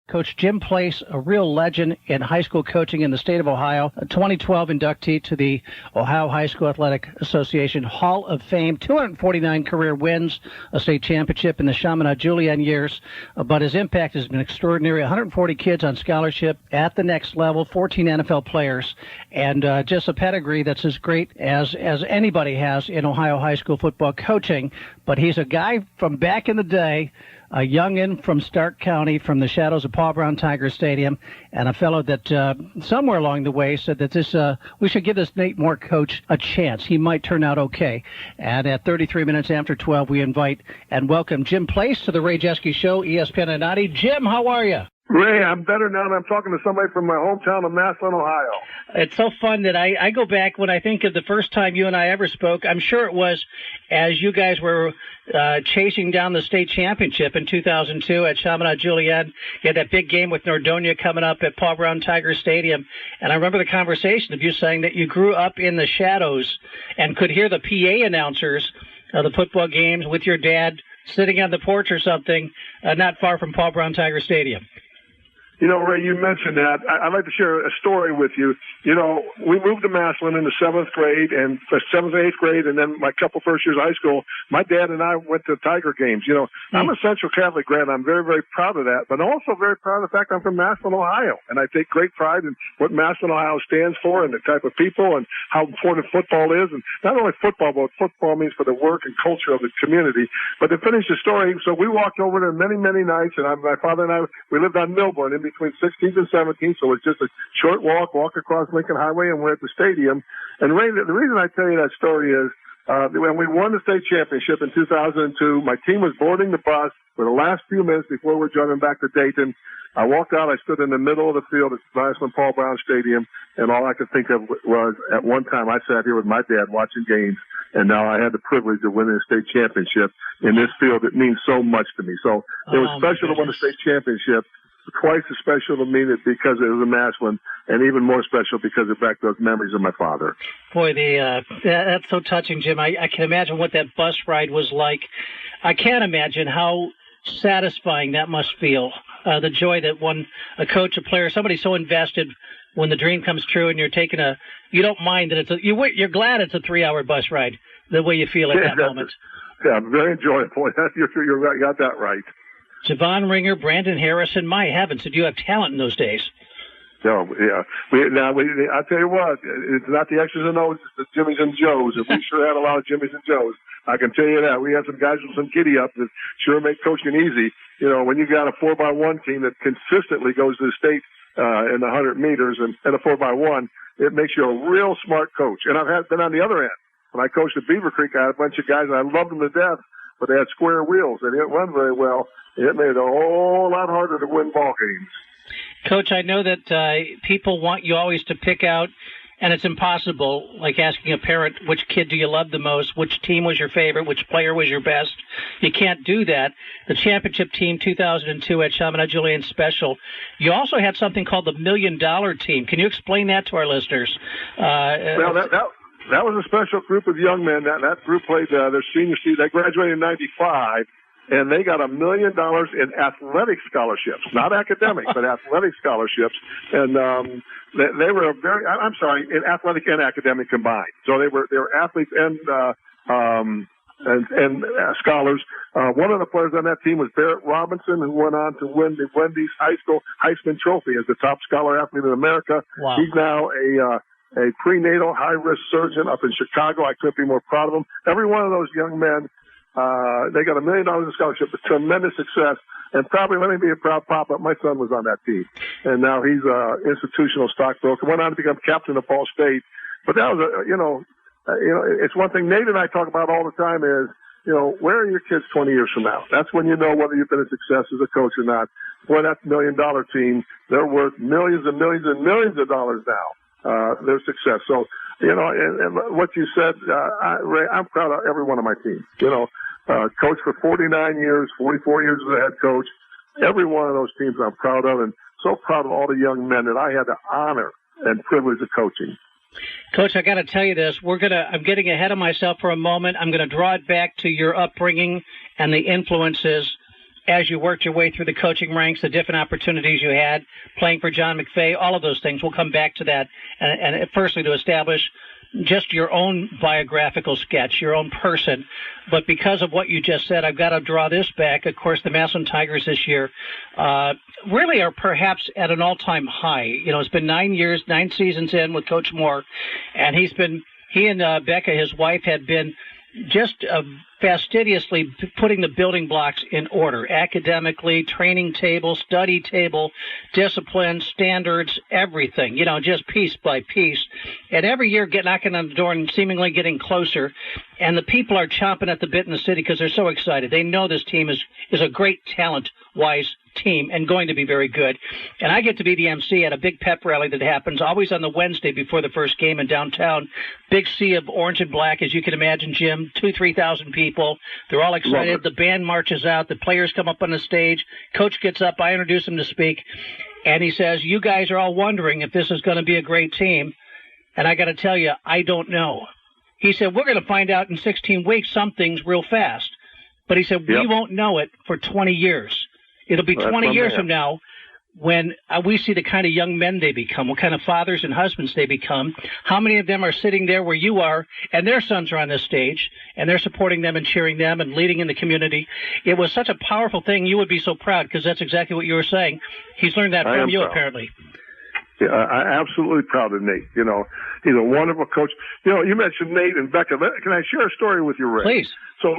Coach Jim Place, a real legend in high school coaching in the state of Ohio, a 2012 inductee to the Ohio High School Athletic Association Hall of Fame, 249 career wins, a state championship in the Chaminade-Julienne years, but his impact has been extraordinary. 140 kids on scholarship at the next level, 14 NFL players, and just a pedigree that's as great as anybody has in Ohio high school football coaching. But he's a guy from back in the day, a youngin from Stark County, from the shadows of Paul Brown Tiger Stadium, and a fellow that somewhere along the way said that we should give this Nate Moore coach a chance. He might turn out okay. And at 33 minutes after 12, we invite and welcome Jim Place to the Ray Jeske Show, ESPN Anati. Jim, how are you? Ray, I'm better now that I'm talking to somebody from my hometown of Massillon, Ohio. It's so fun that I go back when I think of the first time you and I ever spoke. I'm sure it was as you guys were chasing down the state championship in 2002 at Chaminade-Julienne. You had that big game with Nordonia coming up at Paul Brown Tiger Stadium. And I remember the conversation of you saying that you grew up in the shadows and could hear the PA announcers of the football games with your dad sitting on the porch or something not far from Paul Brown Tiger Stadium. You know, Ray, you mentioned that. I'd like to share a story with you. You know, we moved to Massillon in the 7th grade and 7th and 8th grade, and then my couple first years of high school, my dad and I went to Tiger games. You know, I'm a Central Catholic grad. I'm very, very proud of that, but also very proud of the fact I'm from Massillon, Ohio, and I take great pride in what Massillon, Ohio stands for and the type of people and how important football is, and not only football, but what football means for the work and culture of the community. But to finish the story, so we walked over there many, many nights, and my father and I, we lived on Milburn in between 16th and 17th, so it's just a short walk across Lincoln Highway, and we're at the stadium. And Ray, the reason I tell you that story is when we won the state championship in 2002, my team was boarding the bus for the last few minutes before we're driving back to Dayton. I walked out, I stood in the middle of the field at Massillon Paul Brown Stadium, and all I could think of was at one time I sat here with my dad watching games, and now I had the privilege of winning a state championship in this field that means so much to me. So it was special to win a state championship. Twice as special to me because it was a Massillon, and even more special because it brought those memories of my father. Boy, that's so touching, Jim. I can imagine what that bus ride was like. I can't imagine how satisfying that must feel. The joy that a coach, a player, somebody so invested when the dream comes true, and you don't mind that you're glad it's a 3-hour bus ride. The way you feel at that moment. Yeah, very enjoyable. You got that right. Javon Ringer, Brandon Harrison, my heavens, did you have talent in those days? No, yeah. I tell you what, it's not the X's and O's, it's the Jimmys and Joes, and we sure had a lot of Jimmys and Joes. I can tell you that. We had some guys with some giddy up that sure make coaching easy. You know, when you got a 4x1 team that consistently goes to the state in the 100 meters and a 4x1, it makes you a real smart coach. And I've been on the other end. When I coached at Beaver Creek, I had a bunch of guys, and I loved them to death, but they had square wheels. They didn't run very well. It made it a whole lot harder to win ball games. Coach, I know that people want you always to pick out, and it's impossible, like asking a parent, which kid do you love the most, which team was your favorite, which player was your best. You can't do that. The championship team 2002 at Chaminade-Julienne Special. You also had something called the $1 Million Team. Can you explain that to our listeners? Well, that was a special group of young men. That group played their senior season. They graduated in 95. And they got $1 million in athletic scholarships, not academic, but athletic scholarships. And they were in athletic and academic combined. So they were athletes and scholars. One of the players on that team was Barrett Robinson, who went on to win the Wendy's High School Heisman Trophy as the top scholar athlete in America. Wow. He's now a prenatal high-risk surgeon up in Chicago. I couldn't be more proud of him. Every one of those young men, they got $1 million in scholarship, a tremendous success, and probably, let me be a proud papa, my son was on that team. And now he's an institutional stockbroker, went on to become captain of Ball State. But that was, it's one thing Nate and I talk about all the time is, where are your kids 20 years from now? That's when you know whether you've been a success as a coach or not. Boy, that $1 million team, they're worth millions and millions and millions of dollars now, their success. So, and what you said, Ray, I'm proud of every one of my teams. Coach for 49 years, 44 years as a head coach. Every one of those teams I'm proud of, and so proud of all the young men that I had the honor and privilege of coaching. Coach, I got to tell you this. I'm getting ahead of myself for a moment. I'm going to draw it back to your upbringing and the influences as you worked your way through the coaching ranks, the different opportunities you had, playing for John McVay, all of those things. We'll come back to that. And firstly, to establish just your own biographical sketch, your own person. But because of what you just said, I've got to draw this back. Of course, the Massillon Tigers this year really are perhaps at an all-time high. It's been 9 years, 9 seasons in with Coach Moore, and he and Becca, his wife, had been just fastidiously putting the building blocks in order, academically, training table, study table, discipline, standards, everything, just piece by piece. And every year knocking on the door and seemingly getting closer. And the people are chomping at the bit in the city because they're so excited. They know this team is a great talent-wise team and going to be very good. And I get to be the MC at a big pep rally that happens always on the Wednesday before the first game in downtown. Big sea of orange and black, as you can imagine, Jim. 2,000-3,000 people. They're all excited. The band marches out. The players come up on the stage. Coach gets up. I introduce him to speak. And he says, you guys are all wondering if this is going to be a great team. And I got to tell you, I don't know. He said, we're going to find out in 16 weeks some things real fast. But he said, we won't know it for 20 years. It'll be 20 years from now when we see the kind of young men they become, what kind of fathers and husbands they become, how many of them are sitting there where you are, and their sons are on this stage, and they're supporting them and cheering them and leading in the community. It was such a powerful thing. You would be so proud because that's exactly what you were saying. He's learned that from you, proud. Apparently. Yeah, I'm absolutely proud of Nate. He's a wonderful coach. You mentioned Nate and Becca. Can I share a story with you, Ray? Please. So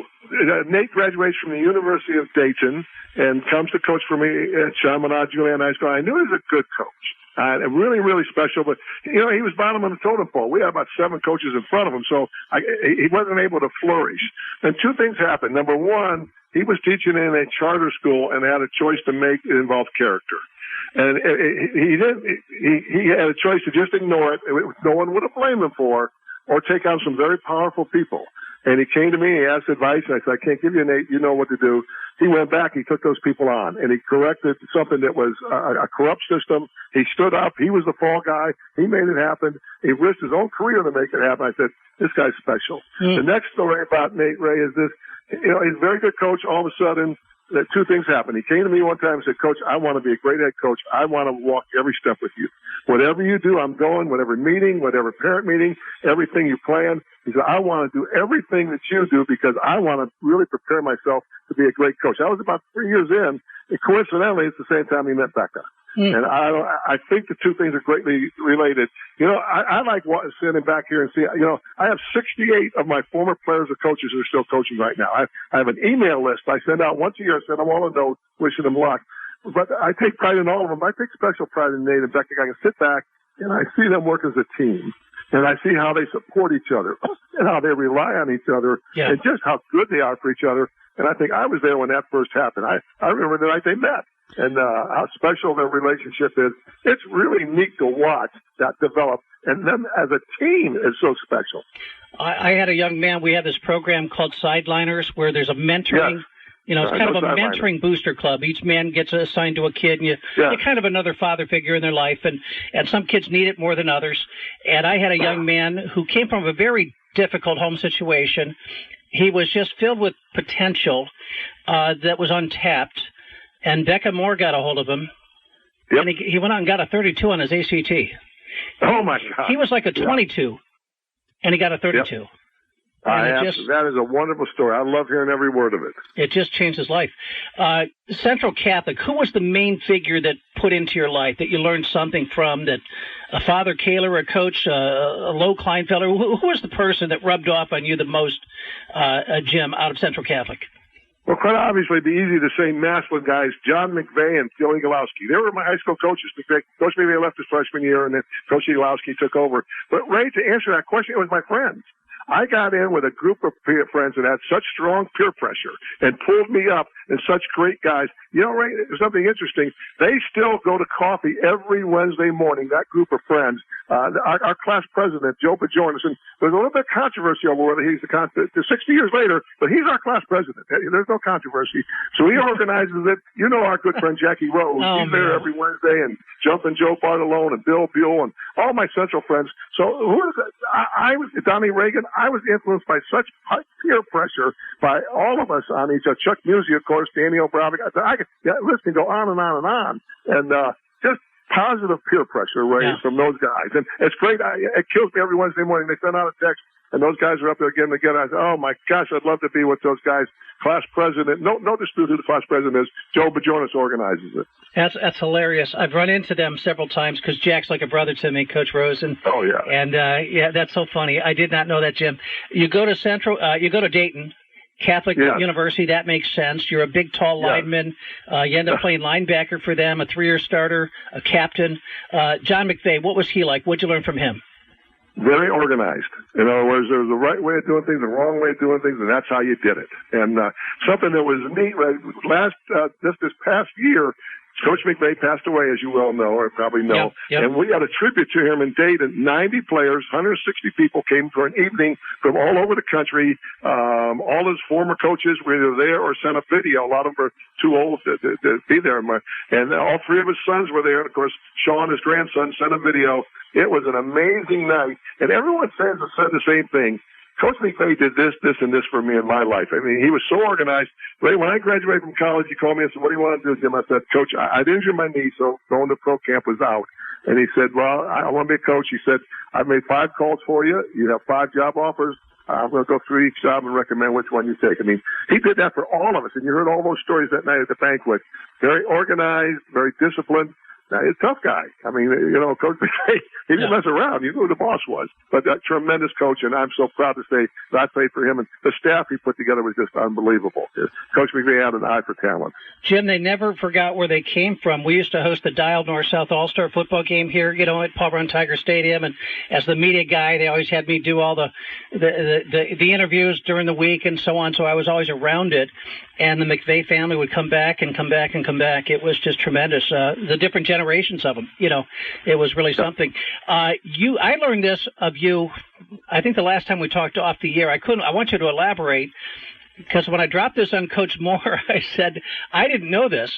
Nate graduates from the University of Dayton and comes to coach for me at Chaminade Julian High School. I knew he was a good coach. Really, really special. But, he was bottom of the totem pole. We had about 7 coaches in front of him, so he wasn't able to flourish. And 2 things happened. Number one, he was teaching in a charter school and had a choice to make. It involved character. And he had a choice to just ignore it. No one would have blamed him for, or take on some very powerful people. And he came to me, he asked advice, and I said, I can't give you Nate, you know what to do. He went back, he took those people on, and he corrected something that was a corrupt system. He stood up, he was the fall guy, he made it happen. He risked his own career to make it happen. I said, this guy's special. The next story about Nate, Ray, is this. He's a very good coach. All of a sudden, 2 things happened. He came to me one time and said, Coach, I want to be a great head coach. I want to walk every step with you. Whatever you do, I'm going. Whatever meeting, whatever parent meeting, everything you plan. He said, I want to do everything that you do because I want to really prepare myself to be a great coach. I was about 3 years in, and coincidentally, it's the same time he met Becca. And I think the 2 things are greatly related. I like sitting back here and see, I have 68 of my former players or coaches who are still coaching right now. I have an email list I send out once a year. I send them all a note wishing them luck. But I take pride in all of them. I take special pride in Nate and Becca. I can sit back and I see them work as a team. And I see how they support each other and how they rely on each other and just how good they are for each other. And I think I was there when that first happened. I remember the night they met. And how special their relationship is. It's really neat to watch that develop. And them as a team is so special. I had a young man, we had this program called Sideliners where there's a mentoring. It's kind of a mentoring booster club. Each man gets assigned to a kid, and you're kind of another father figure in their life. And some kids need it more than others. And I had a young man who came from a very difficult home situation. He was just filled with potential that was untapped. And Becca Moore got a hold of him, and he went out and got a 32 on his ACT. Oh, my God. He was like a 22, and he got a 32. That is a wonderful story. I love hearing every word of it. It just changed his life. Central Catholic, who was the main figure that put into your life, that you learned something from, that a Father Kaler, a coach, a Low Kleinfelder? Who was the person that rubbed off on you the most, Jim, out of Central Catholic? Well, quite obviously, it'd be easy to say Massillon guys, John McVay and Phil Egalowski. They were my high school coaches. Coach McVay left his freshman year, and then Coach Egalowski took over. But, Ray, to answer that question, it was my friends. I got in with a group of peer friends that had such strong peer pressure and pulled me up, and such great guys. Ray, there's something interesting. They still go to coffee every Wednesday morning, that group of friends. Our class president, Joe Bajornison, there's a little bit of controversy over whether he's 60 years later, but he's our class president. There's no controversy. So he organizes it. Our good friend Jackie Rose. He's there every Wednesday, and Jumpin' Joe Bartolone and Bill Buell and all my Central friends. So I was Donnie Reagan. I was influenced by such peer pressure by all of us on each other. Chuck Musi, of course, Danny O'Brien. I could listen, go on and on and on. And just positive peer pressure, Ray, from those guys. And it's great. It kills me every Wednesday morning. They send out a text, and those guys are up there again and again. I say, oh, my gosh, I'd love to be with those guys. Class president, no dispute who the class president is. Joe Bajonas organizes it. That's hilarious. I've run into them several times because Jack's like a brother to me, Coach Rosen. Oh, yeah. And, that's so funny. I did not know that, Jim. You go to you go to Dayton Catholic University, that makes sense. You're a big, tall lineman. You end up playing linebacker for them, a 3-year starter, a captain. John McVay, what was he like? What'd you learn from him? Very organized. In other words, there was a right way of doing things, a wrong way of doing things, and that's how you did it. And something that was neat, this past year, Coach McVay passed away, as you well know, or probably know. Yep. And we had a tribute to him in Dayton. 90 players, 160 people came for an evening from all over the country. All his former coaches were either there or sent a video. A lot of them were too old to be there. And all 3 of his sons were there. And, of course, Sean, his grandson, sent a video. It was an amazing night. And everyone said the same thing. Coach McVay did this, and this for me in my life. I mean, he was so organized. Ray, when I graduated from college, he called me and said, what do you want to do, Jim? I said, Coach, I'd injured my knee, so going to pro camp was out. And he said, well, I want to be a coach. He said, I've made 5 calls for you. You have 5 job offers. I'm going to go through each job and recommend which one you take. I mean, he did that for all of us. And you heard all those stories that night at the banquet. Very organized, very disciplined. Now, he's a tough guy. I mean, Coach McVay, he didn't mess around. You knew who the boss was. But a tremendous coach, and I'm so proud to say that I played for him. And the staff he put together was just unbelievable. Coach McVay had an eye for talent. Jim, they never forgot where they came from. We used to host the Dial North-South All-Star football game here, at Paul Brown Tiger Stadium. And as the media guy, they always had me do all the interviews during the week and so on. So I was always around it. And the McVay family would come back and come back and come back. It was just tremendous. The different generations of them, it was really something. I learned this of you, I think the last time we talked off the air. I want you to elaborate, because when I dropped this on Coach Moore, I said, I didn't know this,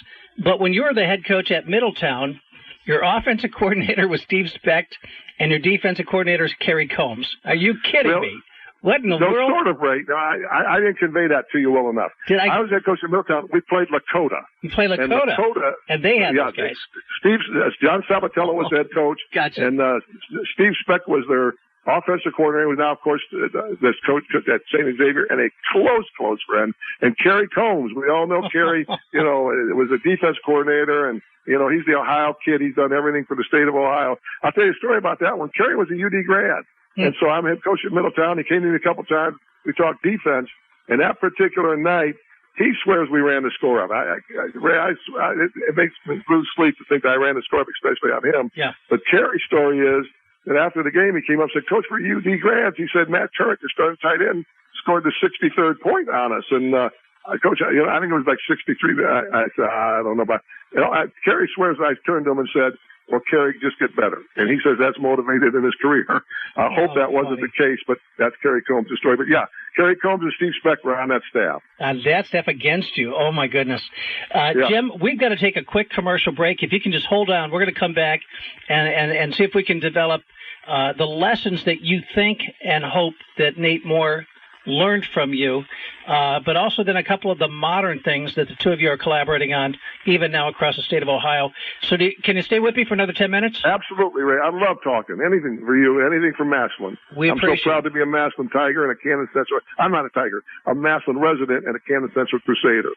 but when you were the head coach at Middletown, your offensive coordinator was Steve Specht, and your defensive coordinator is Kerry Combs. Are you kidding me? What in the world? Sort of, Ray. No, I didn't convey that to you well enough. I was head coach at Middletown. We played Lakota. You played Lakota? And they had those guys. John Sabatella was the head coach. Gotcha. And Steve Specht was their offensive coordinator, who's now, of course, this coach at St. Xavier, and a close friend. And Kerry Combs. We all know Kerry, was a defense coordinator, and he's the Ohio kid. He's done everything for the state of Ohio. I'll tell you a story about that one. Kerry was a UD grad. And so I'm head coach at Middletown. He came to me a couple times. We talked defense. And that particular night, he swears we ran the score up. It makes me lose sleep to think that I ran the score up, especially on him. Yeah. But Kerry's story is that after the game, he came up and said, Coach, for UD grads, he said, Matt Turek, the starting tight end, scored the 63rd point on us. And Coach, I think it was like 63. I said, I don't know about Kerry swears I turned to him and said, well, Kerry, just get better. And he says that's motivated in his career. I hope that wasn't the case, but that's Kerry Combs' story. But, yeah, Kerry Combs and Steve Specht were on that staff. That staff against you. Oh, my goodness. Jim, we've got to take a quick commercial break. If you can just hold on, we're going to come back and see if we can develop the lessons that you think and hope that Nate Moore learned from you, but also then a couple of the modern things that the two of you are collaborating on, even now across the state of Ohio. So can you stay with me for another 10 minutes? Absolutely, Ray. I love talking. Anything for you, anything for Massillon. I'm so proud to be a Massillon Tiger and a Canton Central. I'm not a Tiger. I'm a Massillon resident and a Canton Central Crusader.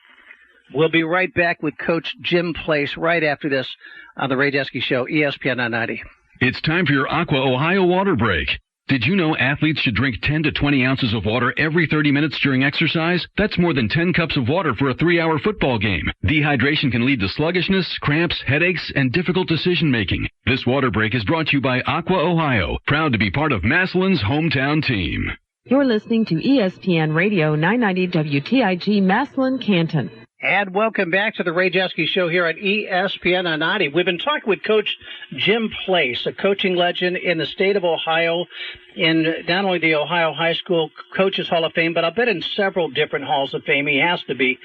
We'll be right back with Coach Jim Place right after this on the Ray Jeske Show, ESPN 990. It's time for your Aqua Ohio water break. Did you know athletes should drink 10 to 20 ounces of water every 30 minutes during exercise? That's more than 10 cups of water for a 3-hour football game. Dehydration can lead to sluggishness, cramps, headaches, and difficult decision-making. This water break is brought to you by Aqua Ohio, proud to be part of Massillon's hometown team. You're listening to ESPN Radio 990 WTIG Massillon, Canton. And welcome back to the Ray Jeske Show here at ESPN 90. We've been talking with Coach Jim Place, a coaching legend in the state of Ohio, in not only the Ohio High School Coaches Hall of Fame, but I'll bet in several different halls of fame. He has to be.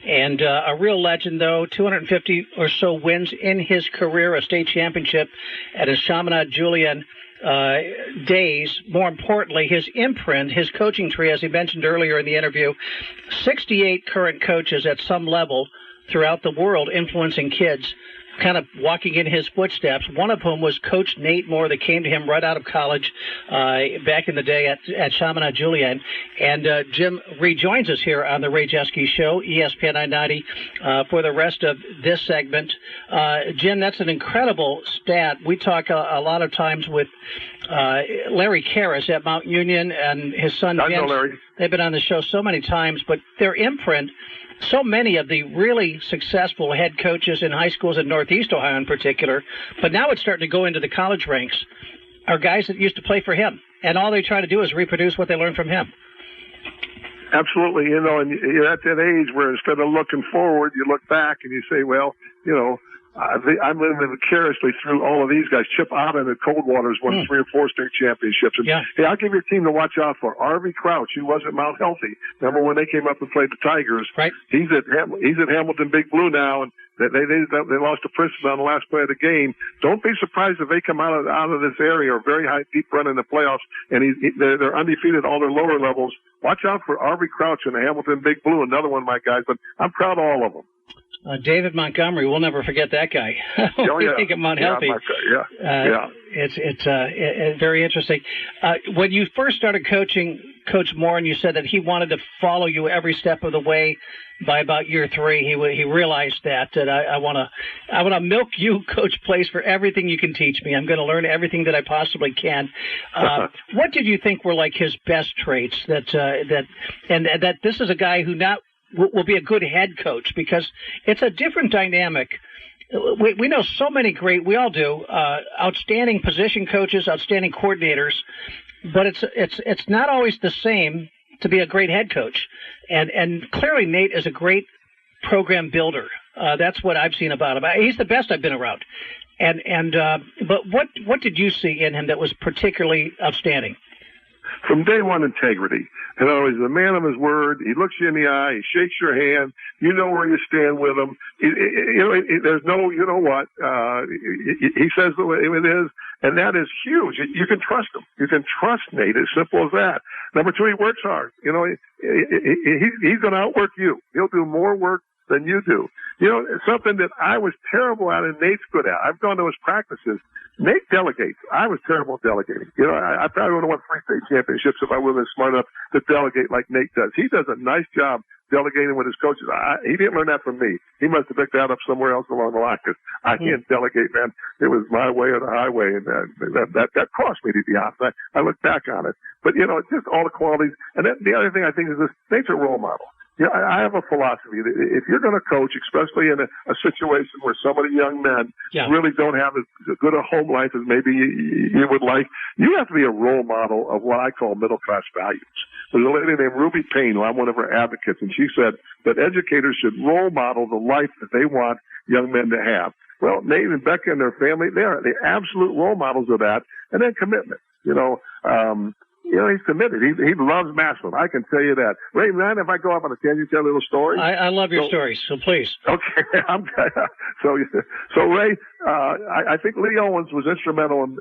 And a real legend, though, 250 or so wins in his career, a state championship at his Chaminade Julian days. More importantly, his imprint, his coaching tree, as he mentioned earlier in the interview, 68 current coaches at some level throughout the world influencing kids, kind of walking in his footsteps, one of whom was Coach Nate Moore that came to him right out of college back in the day at Chaminade Julian. And Jim rejoins us here on the Ray Jeske Show, ESPN 990, for the rest of this segment. Jim, that's an incredible stat. We talk a lot of times with Larry Karras at Mount Union and his son Vince. I know Larry. They've been on the show so many times, but their imprint, so many of the really successful head coaches in high schools in Northeast Ohio in particular, but now it's starting to go into the college ranks, are guys that used to play for him. And all they try to do is reproduce what they learned from him. Absolutely. You know, and you're at that age where instead of looking forward, you look back and you say, well, you know, I'm living vicariously through all of these guys. Chip Otten at Coldwater's won 3 or 4 state championships. And, hey, I'll give you a team to watch out for. R.V. Crouch, he was at Mount Healthy. Remember when they came up and played the Tigers? Right. He's at Hamilton Big Blue now, and they lost to Princeton on the last play of the game. Don't be surprised if they come out of this area or very high, deep run in the playoffs, and they're undefeated all their lower levels. Watch out for R.V. Crouch and the Hamilton Big Blue, another one of my guys, but I'm proud of all of them. David Montgomery, we'll never forget that guy. Oh, yeah. I think of Mount Healthy. It's very interesting. When you first started coaching Coach Moore, and you said that he wanted to follow you every step of the way, by about year 3, he realized that I want to milk you, Coach Place, for everything you can teach me. I'm going to learn everything that I possibly can. What did you think were like his best traits? That this is a guy who will be a good head coach, because it's a different dynamic. We know so many great, we all do, outstanding position coaches, outstanding coordinators, but it's not always the same to be a great head coach. And clearly Nate is a great program builder. That's what I've seen about him. He's the best I've been around. But what did you see in him that was particularly outstanding? From day one, integrity. You know, he's a man of his word. He looks you in the eye. He shakes your hand. You know where you stand with him. There's no, you know what, he says the way it is, and that is huge. You can trust him. You can trust Nate. As simple as that. Number 2, he works hard. You know, he's going to outwork you. He'll do more work than you do. You know, it's something that I was terrible at and Nate's good at. I've gone to his practices. Nate delegates. I was terrible at delegating. You know, I probably would have won 3 state championships if I would have been smart enough to delegate like Nate does. He does a nice job delegating with his coaches. He didn't learn that from me. He must have picked that up somewhere else along the line, because I can't delegate, man. It was my way or the highway, and that cost me, to be honest. I look back on it. But, you know, it's just all the qualities. And then the other thing I think is this: Nate's a role model. You know, I have a philosophy that if you're going to coach, especially in a situation where some of the young men really don't have as good a home life as maybe you would like, you have to be a role model of what I call middle-class values. There's a lady named Ruby Payne, who I'm one of her advocates, and she said that educators should role model the life that they want young men to have. Well, Nate and Becca and their family, they are the absolute role models of that. And then commitment. You know, he's committed. He loves Massillon. I can tell you that. Ray, man, if I go up on a tangent, tell a little story. I love your stories, so please. Okay. So Ray, I think Lee Owens was instrumental in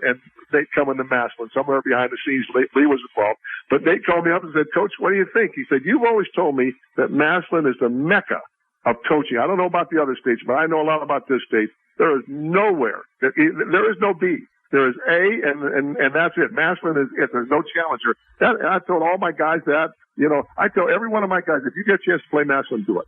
Nate coming to Massillon. Somewhere behind the scenes, Lee was involved. But Nate called me up and said, Coach, what do you think? He said, you've always told me that Massillon is the mecca of coaching. I don't know about the other states, but I know a lot about this state. There is nowhere. There is no B. There is A, and that's it. Massillon is it. There's no challenger. I told all my guys that. You know, I tell every one of my guys, if you get a chance to play Massillon, do it.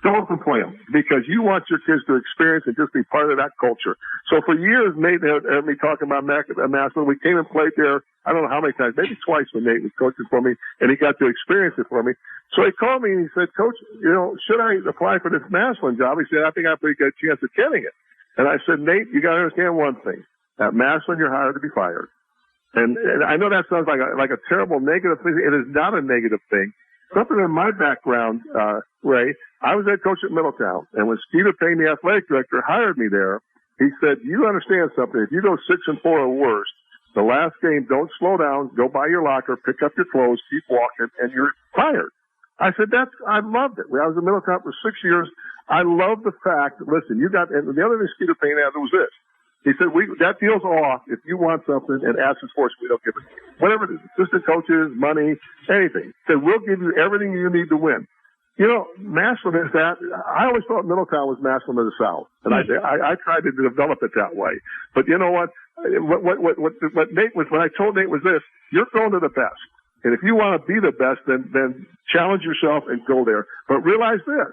Don't complain, because you want your kids to experience and just be part of that culture. So for years, Nate heard me talking about Massillon. We came and played there, I don't know how many times, maybe twice when Nate was coaching for me, and he got to experience it for me. So he called me and he said, Coach, you know, should I apply for this Massillon job? He said, I think I have a pretty good chance of getting it. And I said, Nate, you got to understand one thing. At Massillon, you're hired to be fired. And I know that sounds like a terrible negative thing. It is not a negative thing. Something in my background, Ray, I was head coach at Middletown, and when Skeeter Payne, the athletic director, hired me there, he said, you understand something. If you go 6-4 or worse, the last game, don't slow down, go by your locker, pick up your clothes, keep walking, and you're fired. I said, I loved it. I was in Middletown for 6 years. I love the fact, listen, and the other thing Skeeter Payne had was this. He said, that deal's off if you want something and ask us for it, we don't give it. Whatever it is, assistant coaches, money, anything. He said, we'll give you everything you need to win. You know, Massillon is that. I always thought Middletown was Massillon of the South, and I tried to develop it that way. But you know what? What Nate was, when I told Nate was this: you're going to the best, and if you want to be the best, then challenge yourself and go there. But realize this: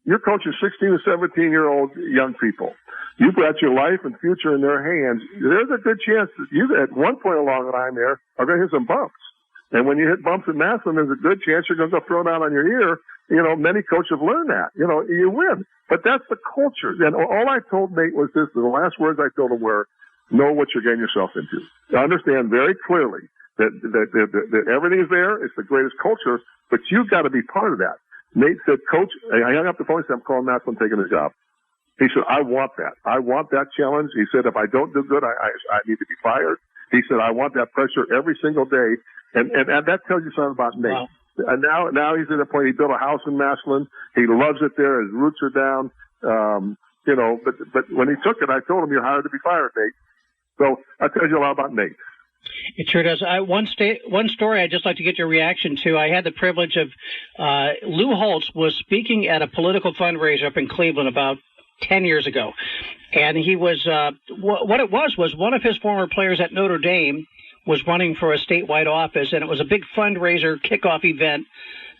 you're coaching 16 to 17-year-old young people. You've got your life and future in their hands. There's a good chance that you, at one point along the line, there are going to hit some bumps. And when you hit bumps in Massillon, there's a good chance you're going to go thrown out on your ear. You know, many coaches have learned that. You know, you win. But that's the culture. And all I told Nate was this, the last words I told him were, know what you're getting yourself into. Understand very clearly that everything is there. It's the greatest culture, but you've got to be part of that. Nate said, Coach, I hung up the phone and said, I'm calling Massillon, taking his job. He said, I want that. I want that challenge. He said, if I don't do good, I need to be fired. He said, I want that pressure every single day. And that tells you something about Nate. Wow. And now he's at a point, he built a house in Massillon. He loves it there. His roots are down. You know, but when he took it, I told him, you're hired to be fired, Nate. So that tells you a lot about Nate. It sure does. One story I'd just like to get your reaction to. I had the privilege of Lou Holtz was speaking at a political fundraiser up in Cleveland about 10 years ago. And he was, what it was one of his former players at Notre Dame was running for a statewide office, and it was a big fundraiser kickoff event.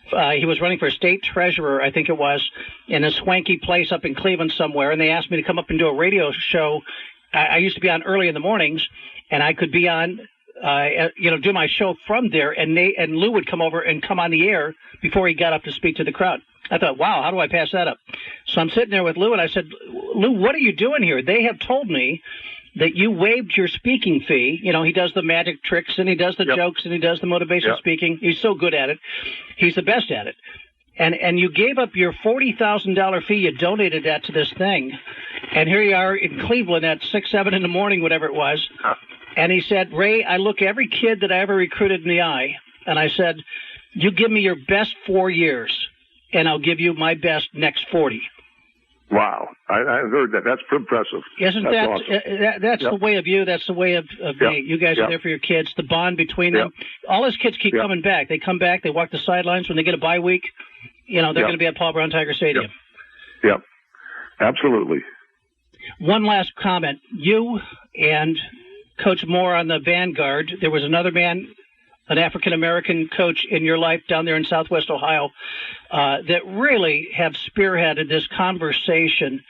He was running for state treasurer, I think it was, in a swanky place up in Cleveland somewhere, and they asked me to come up and do a radio show. I used to be on early in the mornings, and I could be on, do my show from there, and Lou would come over and come on the air before he got up to speak to the crowd. I thought, wow, how do I pass that up? So I'm sitting there with Lou, and I said, Lou, what are you doing here? They have told me that you waived your speaking fee. You know, he does the magic tricks, and he does the jokes, and he does the motivational speaking. He's so good at it. He's the best at it. And you gave up your $40,000 fee. You donated that to this thing. And here you are in Cleveland at 6, 7 in the morning, whatever it was. And he said, Ray, I look every kid that I ever recruited in the eye, and I said, you give me your best 4 years, and I'll give you my best next 40. Wow. I heard that. That's impressive. Isn't that awesome. That's the way of you. That's the way of me. You guys are there for your kids. The bond between them. All his kids keep coming back. They come back. They walk the sidelines. When they get a bye week, you know, they're going to be at Paul Brown Tiger Stadium. Yep. Absolutely. One last comment. You and Coach Moore on the Vanguard. There was another man, an African-American coach in your life down there in Southwest Ohio, that really have spearheaded this conversation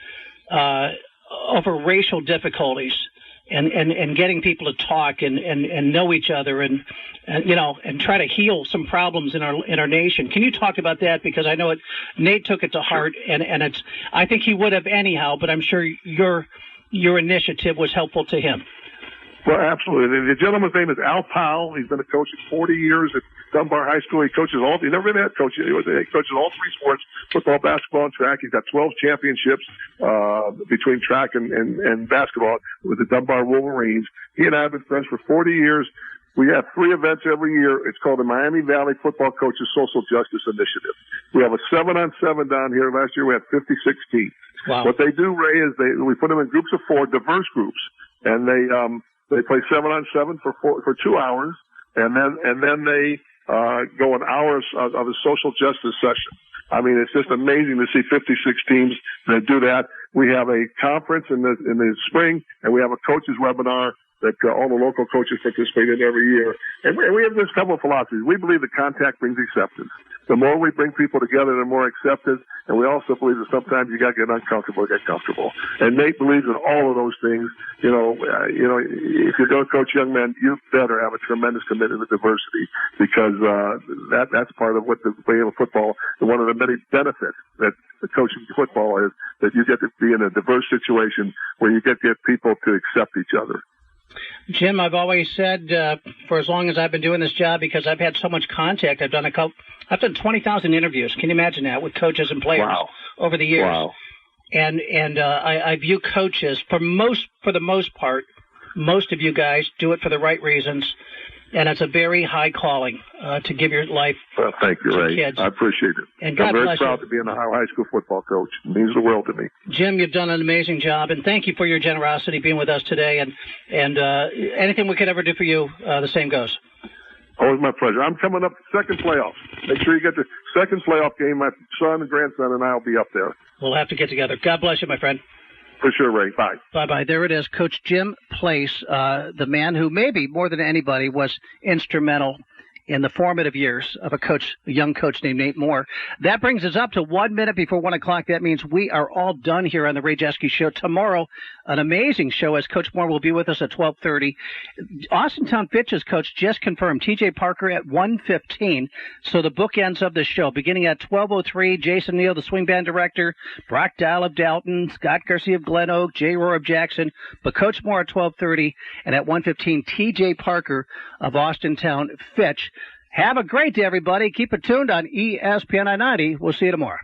over racial difficulties and getting people to talk and know each other and try to heal some problems in our nation. Can you talk about that? Because I know Nate took it to heart, and I think he would have anyhow, but I'm sure your initiative was helpful to him. Well, absolutely. The gentleman's name is Al Powell. He's been a coach for 40 years at Dunbar High School. He's never been a head coach. He coaches all three sports, football, basketball, and track. He's got 12 championships between track and basketball with the Dunbar Wolverines. He and I have been friends for 40 years. We have 3 events every year. It's called the Miami Valley Football Coaches Social Justice Initiative. We have a 7-on-7 down here. Last year we had 56 teams. Wow. What they do, Ray, is we put them in groups of 4, diverse groups, and they play 7-on-7 for 2 hours, and then they go an hour of a social justice session. I mean, it's just amazing to see 56 teams that do that. We have a conference in the spring, and we have a coaches webinar that all the local coaches participate in every year. And we have this couple of philosophies. We believe that contact brings acceptance. The more we bring people together, the more acceptance. And we also believe that sometimes you got to get uncomfortable to get comfortable. And Nate believes in all of those things. You know, if you're going to coach young men, you better have a tremendous commitment to diversity, because that's part of what the way of football. One of the many benefits that the coaching football is that you get to be in a diverse situation where you get people to accept each other. Jim, I've always said for as long as I've been doing this job, because I've had so much contact, I've done 20,000 interviews. Can you imagine that, with coaches and players over the years? Wow. And I view coaches, for the most part, most of you guys do it for the right reasons, and it's a very high calling to give your life thank you, to Ray. kids. I appreciate it. And God I'm very bless proud you. to be an Ohio high school football coach. It means the world to me. Jim, you've done an amazing job, and thank you for your generosity being with us today. And anything we could ever do for you, the same goes. Always my pleasure. I'm coming up second playoff. Make sure you get the second playoff game. My son and grandson and I will be up there. We'll have to get together. God bless you, my friend. For sure, Ray. Bye. Bye-bye. There it is, Coach Jim Place, the man who maybe more than anybody was instrumental in the formative years of a young coach named Nate Moore. That brings us up to 1 minute before 1 o'clock. That means we are all done here on the Ray Jeske Show. Tomorrow, an amazing show, as Coach Moore will be with us at 12:30. Austintown Fitch's coach just confirmed TJ Parker at 1:15. So the bookends of the show, beginning at 12:03, Jason Neal, the swing band director, Brock Dial of Dalton, Scott Garcia of Glen Oak, Jay Rohr of Jackson, but Coach Moore at 12:30, and at 1:15, TJ Parker of Austintown Fitch. Have a great day, everybody. Keep it tuned on ESPN 990. We'll see you tomorrow.